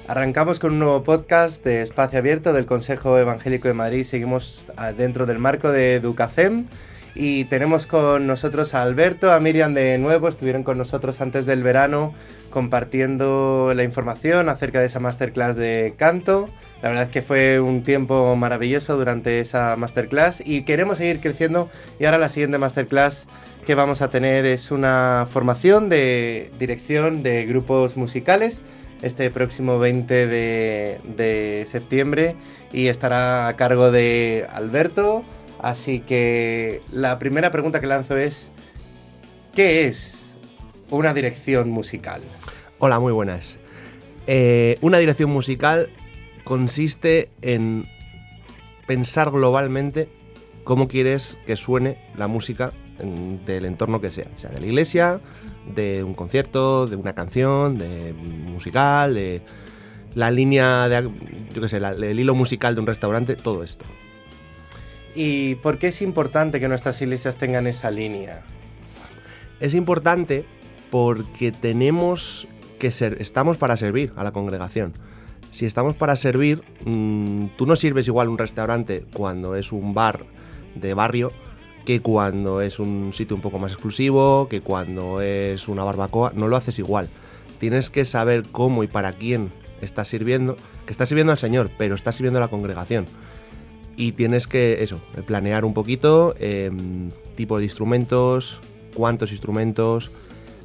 Arrancamos con un nuevo podcast de Espacio Abierto del Consejo Evangélico de Madrid. Seguimos dentro del marco de Educacem y tenemos con nosotros a Alberto, a Miriam de nuevo. Estuvieron con nosotros antes del verano compartiendo la información acerca de esa masterclass de canto. La verdad es que fue un tiempo maravilloso durante esa masterclass y queremos seguir creciendo. Y ahora la siguiente masterclass que vamos a tener es una formación de dirección de grupos musicales este próximo 20 de septiembre y estará a cargo de Alberto. Así que la primera pregunta que lanzo es: ¿qué es una dirección musical? Hola, muy buenas. Una dirección musical consiste en pensar globalmente cómo quieres que suene la música del entorno que sea de la iglesia, de un concierto, de una canción, de musical, de la línea de, yo qué sé, el hilo musical de un restaurante, todo esto. ¿Y por qué es importante que nuestras iglesias tengan esa línea? Es importante porque estamos para servir a la congregación. Si estamos para servir, tú no sirves igual un restaurante cuando es un bar de barrio que cuando es un sitio un poco más exclusivo, que cuando es una barbacoa, no lo haces igual. Tienes que saber cómo y para quién estás sirviendo, que estás sirviendo al Señor, pero estás sirviendo a la congregación. Y tienes que, planear un poquito, tipo de instrumentos, cuántos instrumentos,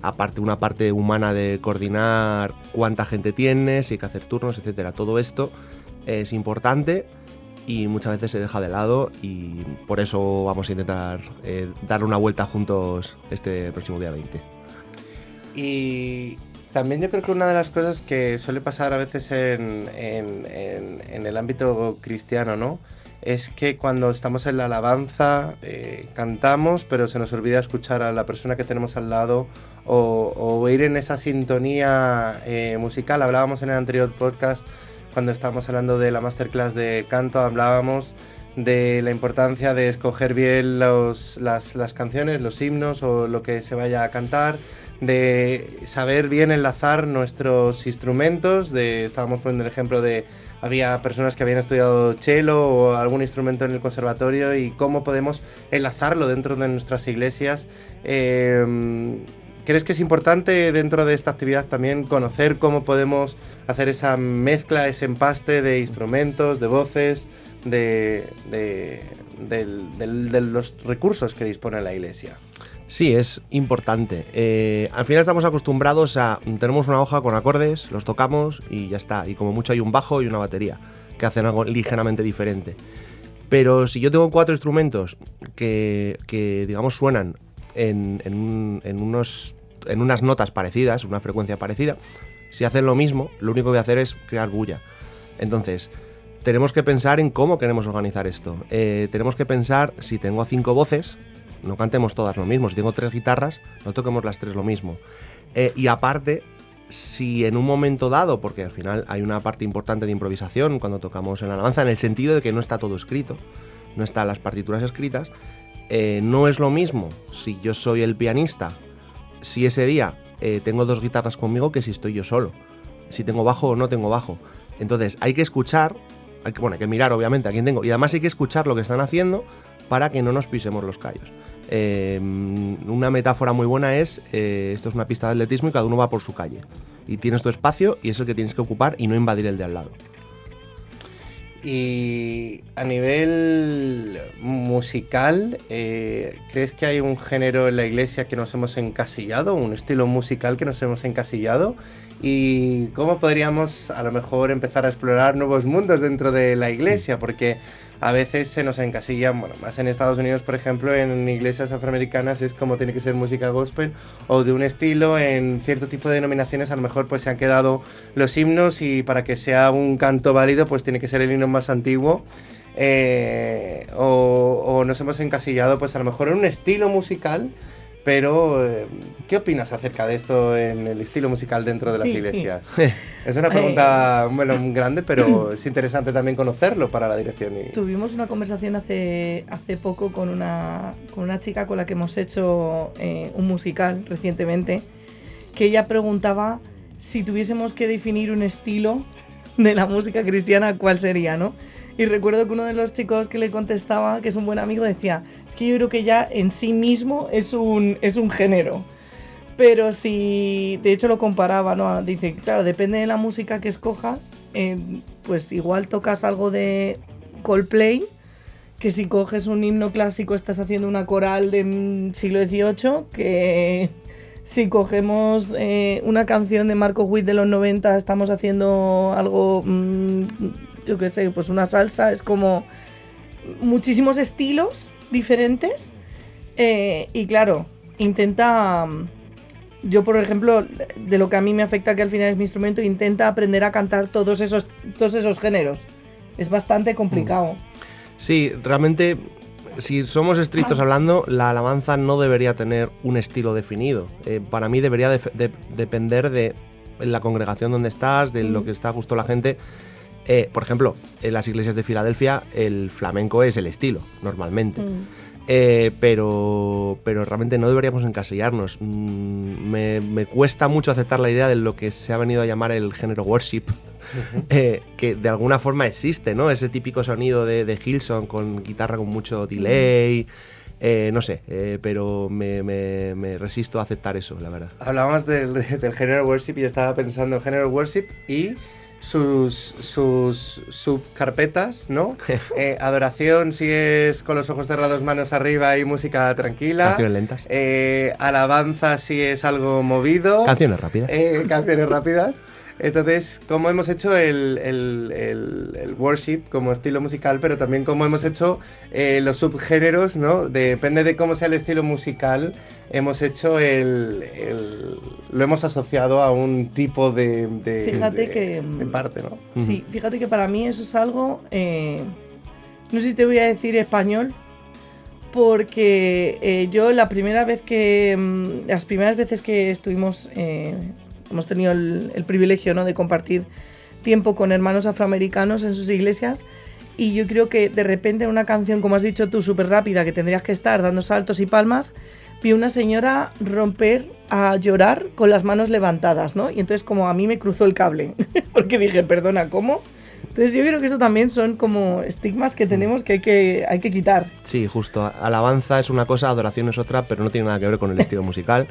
aparte una parte humana de coordinar cuánta gente tienes, si hay que hacer turnos, etcétera. Todo esto es importante y muchas veces se deja de lado y por eso vamos a intentar dar una vuelta juntos este próximo día 20. Y también yo creo que una de las cosas que suele pasar a veces en el ámbito cristiano, ¿no?, es que cuando estamos en la alabanza cantamos, pero se nos olvida escuchar a la persona que tenemos al lado o ir en esa sintonía musical. Hablábamos en el anterior podcast, cuando estábamos hablando de la masterclass de canto, hablábamos de la importancia de escoger bien las canciones, los himnos o lo que se vaya a cantar, de saber bien enlazar nuestros instrumentos. Estábamos poniendo el ejemplo de había personas que habían estudiado cello o algún instrumento en el conservatorio y cómo podemos enlazarlo dentro de nuestras iglesias. ¿Crees que es importante dentro de esta actividad también conocer cómo podemos hacer esa mezcla, ese empaste de instrumentos, de voces, de los recursos que dispone la iglesia? Sí, es importante. Al final estamos acostumbrados tenemos una hoja con acordes, los tocamos y ya está. Y como mucho hay un bajo y una batería que hacen algo ligeramente diferente. Pero si yo tengo 4 instrumentos que digamos suenan en unas notas parecidas, una frecuencia parecida, si hacen lo mismo, lo único que voy a hacer es crear bulla. Entonces, tenemos que pensar en cómo queremos organizar esto. Tenemos que pensar, si tengo 5 voces, no cantemos todas lo mismo. Si tengo 3 guitarras, no toquemos las 3 lo mismo. Y aparte, si en un momento dado, porque al final hay una parte importante de improvisación cuando tocamos en la alabanza, en el sentido de que no está todo escrito, no están las partituras escritas, no es lo mismo si yo soy el pianista, si ese día tengo 2 guitarras conmigo, que si estoy yo solo, si tengo bajo o no tengo bajo. Entonces hay que escuchar, hay que mirar obviamente a quién tengo, y además hay que escuchar lo que están haciendo para que no nos pisemos los callos. Una metáfora muy buena es, esto es una pista de atletismo y cada uno va por su calle, y tienes tu espacio y es el que tienes que ocupar y no invadir el de al lado. Y a nivel musical, ¿crees que hay un género en la iglesia que nos hemos encasillado, un estilo musical que nos hemos encasillado? ¿Y cómo podríamos a lo mejor empezar a explorar nuevos mundos dentro de la iglesia? Porque a veces se nos encasillan, bueno, más en Estados Unidos, por ejemplo, en iglesias afroamericanas es como tiene que ser música gospel o de un estilo. En cierto tipo de denominaciones a lo mejor pues se han quedado los himnos y para que sea un canto válido pues tiene que ser el himno más antiguo. O nos hemos encasillado pues a lo mejor en un estilo musical. Pero, ¿qué opinas acerca de esto en el estilo musical dentro de las iglesias? Es una pregunta grande, pero es interesante también conocerlo para la dirección. Tuvimos una conversación hace poco con una chica con la que hemos hecho un musical recientemente, que ella preguntaba si tuviésemos que definir un estilo, de la música cristiana, ¿cuál sería, no? Y recuerdo que uno de los chicos que le contestaba, que es un buen amigo, decía, es que yo creo que ya en sí mismo es un género. Pero si, de hecho lo comparaba, ¿no? Dice, claro, depende de la música que escojas, pues igual tocas algo de Coldplay, que si coges un himno clásico estás haciendo una coral del siglo XVIII, que si cogemos una canción de Marco Witt de los 90 estamos haciendo algo, yo qué sé, pues una salsa. Es como muchísimos estilos diferentes y claro, intenta... Yo, por ejemplo, de lo que a mí me afecta, que al final es mi instrumento, intenta aprender a cantar todos esos géneros. Es bastante complicado. Sí, realmente, si somos estrictos hablando, la alabanza no debería tener un estilo definido. Para mí debería depender de la congregación donde estás, de lo que está a gusto la gente. Por ejemplo, en las iglesias de Filadelfia el flamenco es el estilo, normalmente. Pero realmente no deberíamos encasillarnos. Me cuesta mucho aceptar la idea de lo que se ha venido a llamar el género worship, que de alguna forma existe, ¿no? Ese típico sonido de Hillsong con guitarra con mucho delay. No sé, pero me resisto a aceptar eso, la verdad. Hablábamos del género worship y estaba pensando en género worship y sus subcarpetas, ¿no? Adoración si es con los ojos cerrados, manos arriba y música tranquila. Canciones lentas. Alabanza si es algo movido. Canciones rápidas. Canciones rápidas. Entonces, cómo hemos hecho el worship como estilo musical, pero también cómo hemos hecho los subgéneros, ¿no? Depende de cómo sea el estilo musical, hemos hecho lo hemos asociado a un tipo de parte, ¿no? Sí, fíjate que para mí eso es algo, no sé si te voy a decir español, porque yo las primeras veces que estuvimos... hemos tenido el privilegio, ¿no?, de compartir tiempo con hermanos afroamericanos en sus iglesias, y yo creo que de repente en una canción, como has dicho tú, súper rápida, que tendrías que estar dando saltos y palmas, vi una señora romper a llorar con las manos levantadas, ¿no? Y entonces como a mí me cruzó el cable, porque dije, perdona, ¿cómo? Entonces yo creo que eso también son como estigmas que tenemos que hay que quitar. Sí, justo. Alabanza es una cosa, adoración es otra, pero no tiene nada que ver con el estilo musical.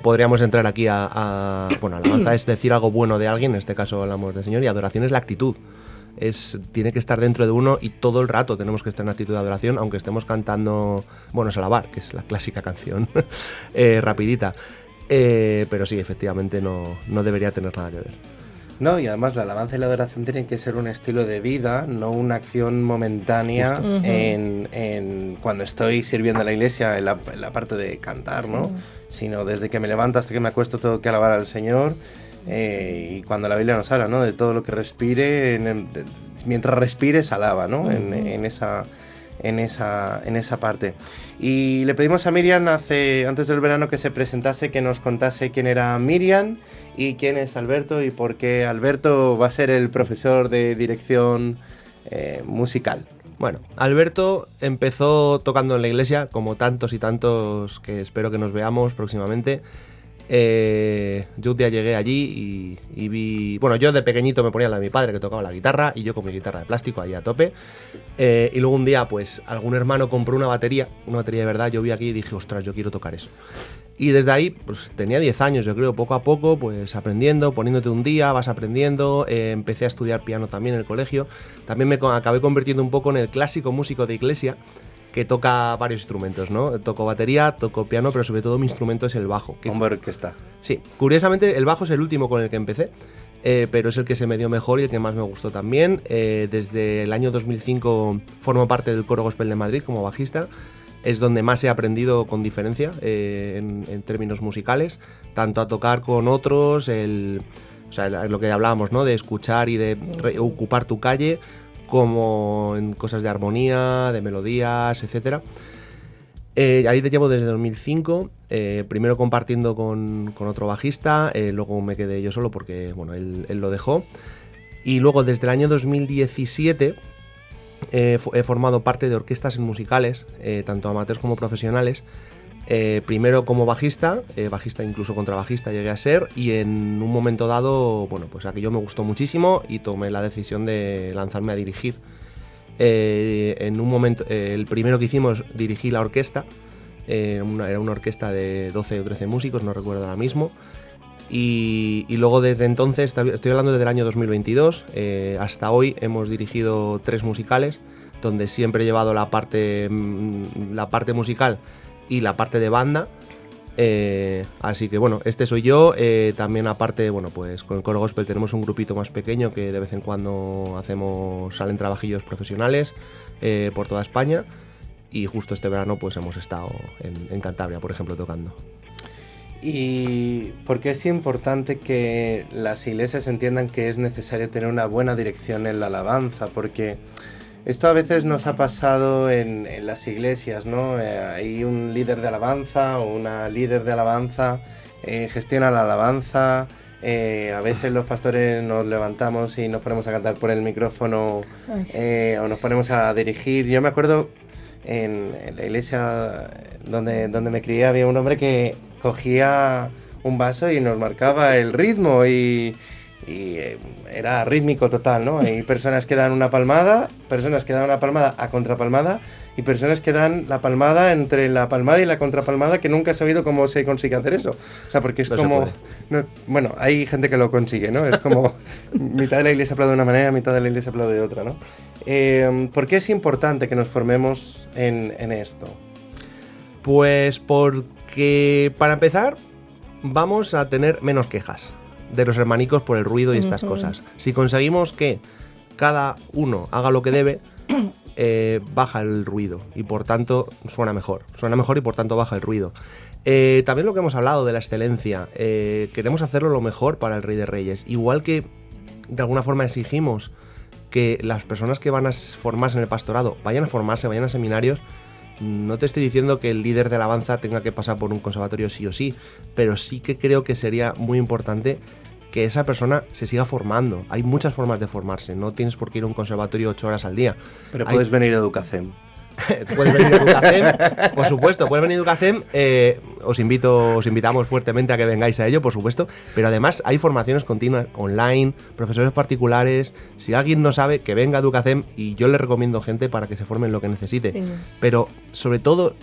Podríamos entrar aquí bueno, alabanza es decir algo bueno de alguien, en este caso hablamos del Señor, y adoración es la actitud. Tiene que estar dentro de uno y todo el rato tenemos que estar en actitud de adoración, aunque estemos cantando, bueno, es alabar, que es la clásica canción rapidita. Pero sí, efectivamente no debería tener nada que ver. No, y además la alabanza y la adoración tienen que ser un estilo de vida, no una acción momentánea cuando estoy sirviendo a la iglesia en la parte de cantar, ¿no? Sino desde que me levanto hasta que me acuesto tengo que alabar al Señor. Y cuando la Biblia nos habla, ¿no?, de todo lo que respire, mientras respires alaba, ¿no? En esa parte. Y le pedimos a Miriam antes del verano que se presentase, que nos contase quién era Miriam y quién es Alberto y por qué Alberto va a ser el profesor de dirección musical. Bueno, Alberto empezó tocando en la iglesia, como tantos y tantos que espero que nos veamos próximamente. Yo un día llegué allí y vi... Bueno, yo de pequeñito me ponía la de mi padre, que tocaba la guitarra, y yo con mi guitarra de plástico ahí a tope. Y luego un día, pues, algún hermano compró una batería de verdad. Yo vi aquí y dije, ostras, yo quiero tocar eso. Y desde ahí, pues tenía 10 años, yo creo, poco a poco, pues aprendiendo, poniéndote un día, vas aprendiendo. Empecé a estudiar piano también en el colegio. También me acabé convirtiendo un poco en el clásico músico de iglesia, que toca varios instrumentos, ¿no? Toco batería, toco piano, pero sobre todo mi instrumento es el bajo. Hombre, orquesta. Sí, curiosamente el bajo es el último con el que empecé, pero es el que se me dio mejor y el que más me gustó también. Desde el año 2005 formo parte del Coro Gospel de Madrid como bajista. Es donde más he aprendido con diferencia en términos musicales, tanto a tocar con otros, o sea, lo que hablábamos, ¿no?, de escuchar y de ocupar tu calle, como en cosas de armonía, de melodías, etc. Ahí te llevo desde 2005, primero compartiendo con otro bajista, luego me quedé yo solo porque, bueno, él lo dejó. Y luego desde el año 2017 he formado parte de orquestas musicales, tanto amateurs como profesionales, Primero como bajista, bajista incluso contrabajista llegué a ser, y en un momento dado, bueno, pues aquello me gustó muchísimo y tomé la decisión de lanzarme a dirigir. En un momento, el primero que hicimos, dirigí la orquesta, era una orquesta de 12 o 13 músicos, no recuerdo ahora mismo, y luego desde entonces, estoy hablando desde el año 2022, hasta hoy hemos dirigido 3 musicales, donde siempre he llevado la parte musical y la parte de banda, así que bueno, este soy yo. También aparte, bueno, pues con el Coro Gospel tenemos un grupito más pequeño que de vez en cuando salen trabajillos profesionales por toda España, y justo este verano pues hemos estado en Cantabria, por ejemplo, tocando. ¿Y por qué es importante que las iglesias entiendan que es necesario tener una buena dirección en la alabanza? Porque esto a veces nos ha pasado en las iglesias, ¿no? Hay un líder de alabanza o una líder de alabanza, gestiona la alabanza. A veces los pastores nos levantamos y nos ponemos a cantar por el micrófono, o nos ponemos a dirigir. Yo me acuerdo en la iglesia donde me crié, había un hombre que cogía un vaso y nos marcaba el ritmo y era rítmico total, ¿no? Hay personas que dan una palmada, personas que dan una palmada a contrapalmada y personas que dan la palmada entre la palmada y la contrapalmada, que nunca he sabido cómo se consigue hacer eso. O sea, porque es no como... No, bueno, hay gente que lo consigue, ¿no? Es como mitad de la iglesia aplaude de una manera, mitad de la iglesia aplaude de otra, ¿no? ¿Por qué es importante que nos formemos en esto? Pues porque, para empezar, vamos a tener menos quejas de los hermanicos por el ruido y estas cosas. Si conseguimos que cada uno haga lo que debe, baja el ruido y por tanto suena mejor y por tanto baja el ruido. También lo que hemos hablado de la excelencia, queremos hacerlo lo mejor para el Rey de Reyes, igual que de alguna forma exigimos que las personas que van a formarse en el pastorado vayan a formarse, vayan a seminarios. No te estoy diciendo que el líder de alabanza tenga que pasar por un conservatorio sí o sí, pero sí que creo que sería muy importante que esa persona se siga formando. Hay muchas formas de formarse, no tienes por qué ir a un conservatorio 8 horas al día. Pero puedes venir a Educacem. Puedes venir a Educacem, por supuesto, puedes venir a Educacem, os invitamos fuertemente a que vengáis a ello, por supuesto, pero además hay formaciones continuas online, profesores particulares. Si alguien no sabe, que venga a Educacem, y yo le recomiendo gente para que se forme en lo que necesite. Sí. Pero sobre todo,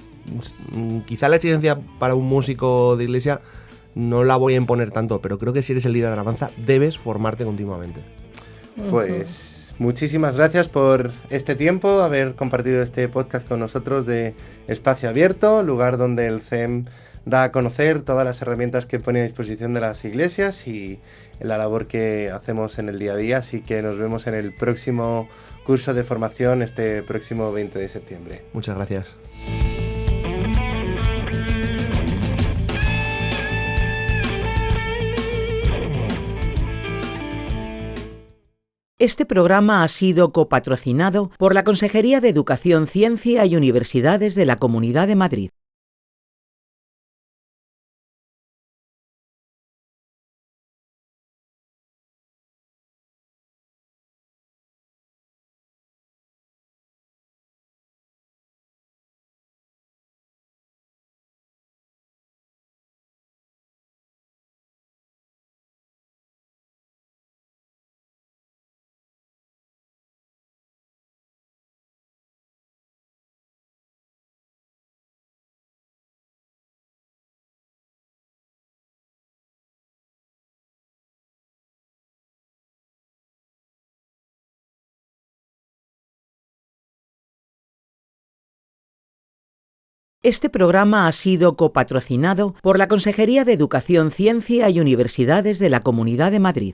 quizá la exigencia para un músico de iglesia no la voy a imponer tanto, pero creo que si eres el líder de alabanza debes formarte continuamente. Pues muchísimas gracias por este tiempo, haber compartido este podcast con nosotros de Espacio Abierto, lugar donde el CEM da a conocer todas las herramientas que pone a disposición de las iglesias y la labor que hacemos en el día a día. Así que nos vemos en el próximo curso de formación este próximo 20 de septiembre. Muchas gracias. Este programa ha sido copatrocinado por la Consejería de Educación, Ciencia y Universidades de la Comunidad de Madrid. Este programa ha sido copatrocinado por la Consejería de Educación, Ciencia y Universidades de la Comunidad de Madrid.